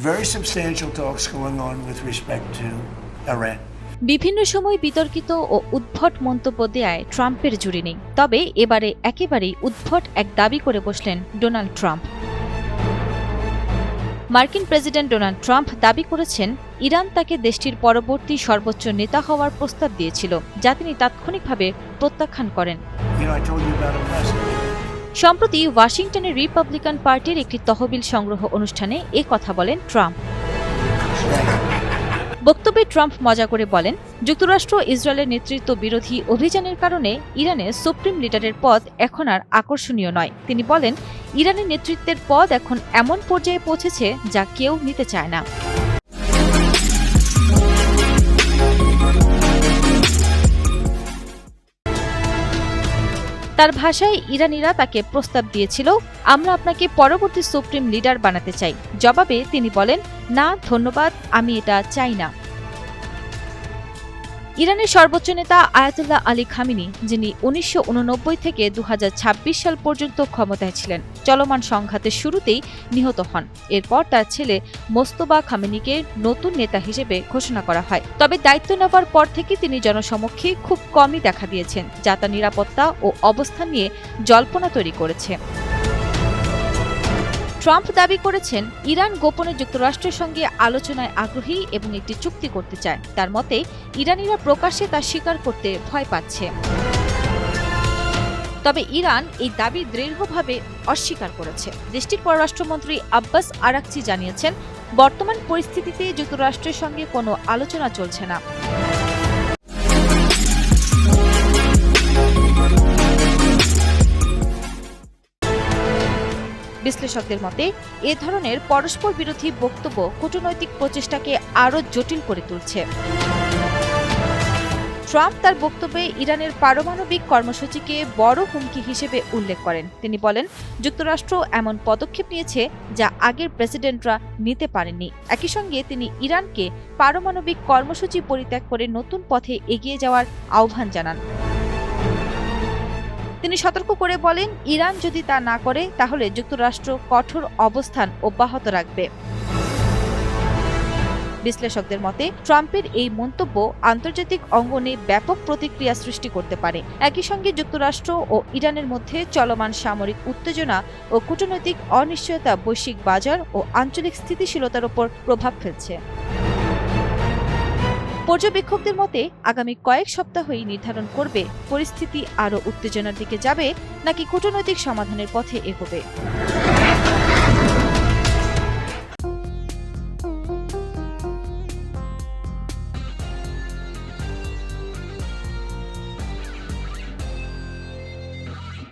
very substantial talks going on with respect to Iran. বিভিন্ন সময় বিতর্কিত ও উদ্ভট মন্তব্য দেয়ায় ট্রাম্পের জুড়ি নেই। তবে এবারে একেবারেই উদ্ভট এক দাবি করে বসলেন ডোনাল্ড ট্রাম্প। মার্কিন প্রেসিডেন্ট ডোনাল্ড ট্রাম্প দাবি করেছেন ইরান তাকে দেশটির পরবর্তী সর্বোচ্চ নেতা হওয়ার প্রস্তাব দিয়েছিল, যা তিনি তাৎক্ষণিকভাবে প্রত্যাখ্যান করেন। I told you about it last night. সম্প্রতি ওয়াশিংটনের রিপাবলিকান পার্টির একটি তহবিল সংগ্রহ অনুষ্ঠানে এ কথা বলেন ট্রাম্প। বক্তব্যে ট্রাম্প মজা করে বলেন, যুক্তরাষ্ট্র ইসরায়েলের নেতৃত্ব বিরোধী অভিযানের কারণে ইরানের সুপ্রিম লিডারের পদ এখন আর আকর্ষণীয় নয়। তিনি বলেন, ইরানের নেতৃত্বের পদ এখন এমন পর্যায়ে পৌঁছেছে যা কেউ নিতে চায় না। তার ভাষায় ইরানিরা তাকে প্রস্তাব দিয়েছিল, আমরা আপনাকে পরবর্তী সুপ্রিম লিডার বানাতে চাই। জবাবে তিনি বলেন, না ধন্যবাদ, আমি এটা চাই না। ইরানের সর্বোচ্চ নেতা আয়াতুল্লাহ আলী খামেনি, যিনি ১৯৮৯ থেকে ২০২৬ সাল পর্যন্ত ক্ষমতায় ছিলেন, চলমান সংঘাতের শুরুতেই নিহত হন। এরপর তার ছেলে মোস্তফা খামেনিকে নতুন নেতা হিসেবে ঘোষণা করা হয়। তবে দায়িত্ব নেওয়ার পর থেকে তিনি জনসমক্ষে খুব কমই দেখা দিয়েছেন, যা তার নিরাপত্তা ও অবস্থান নিয়ে জল্পনা তৈরি করেছে। ট্রাম্প দাবি করেছেন, ইরান গোপনে যুক্তরাষ্ট্রের সঙ্গে আলোচনায় আগ্রহী এবং একটি চুক্তি করতে চায়। তার মতে, ইরানিরা প্রকাশ্যে তা স্বীকার করতে ভয় পাচ্ছে। তবে ইরান এই দাবি দৃঢ়ভাবে অস্বীকার করেছে। দেশটির পররাষ্ট্রমন্ত্রী আব্বাস আরাকচি জানিয়েছেন, বর্তমান পরিস্থিতিতে যুক্তরাষ্ট্রের সঙ্গে কোনো আলোচনা চলছে না। বিশ্লেষকদের মতে, এ ধরনের পরস্পর বিরোধী বক্তব্য কূটনৈতিক প্রচেষ্টাকে আরও জটিল করে তুলছে। ট্রাম্প তার বক্তব্যে ইরানের পারমাণবিক কর্মসূচিকে বড় হুমকি হিসেবে উল্লেখ করেন। তিনি বলেন, যুক্তরাষ্ট্র এমন পদক্ষেপ নিয়েছে যা আগের প্রেসিডেন্টরা নিতে পারেননি। একই সঙ্গে তিনি ইরানকে পারমাণবিক কর্মসূচি পরিত্যাগ করে নতুন পথে এগিয়ে যাওয়ার আহ্বান জানান। তিনি সতর্ক করে বলেন, ইরান যদি তা না করে তাহলে যুক্তরাষ্ট্র কঠোর অবস্থান অব্যাহত রাখবে। বিশ্লেষকদের মতে, ট্রাম্পের এই মন্তব্য আন্তর্জাতিক অঙ্গনে ব্যাপক প্রতিক্রিয়া সৃষ্টি করতে পারে। একই সঙ্গে যুক্তরাষ্ট্র ও ইরানের মধ্যে চলমান সামরিক উত্তেজনা ও কূটনৈতিক অনিশ্চয়তা বৈশ্বিক বাজার ও আঞ্চলিক স্থিতিশীলতার উপর প্রভাব ফেলছে। পর্যবেক্ষকদের মতে, আগামী কয়েক সপ্তাহই নির্ধারণ করবে পরিস্থিতি আরও উত্তেজনার দিকে যাবে নাকি কূটনৈতিক সমাধানের পথে এগোবে।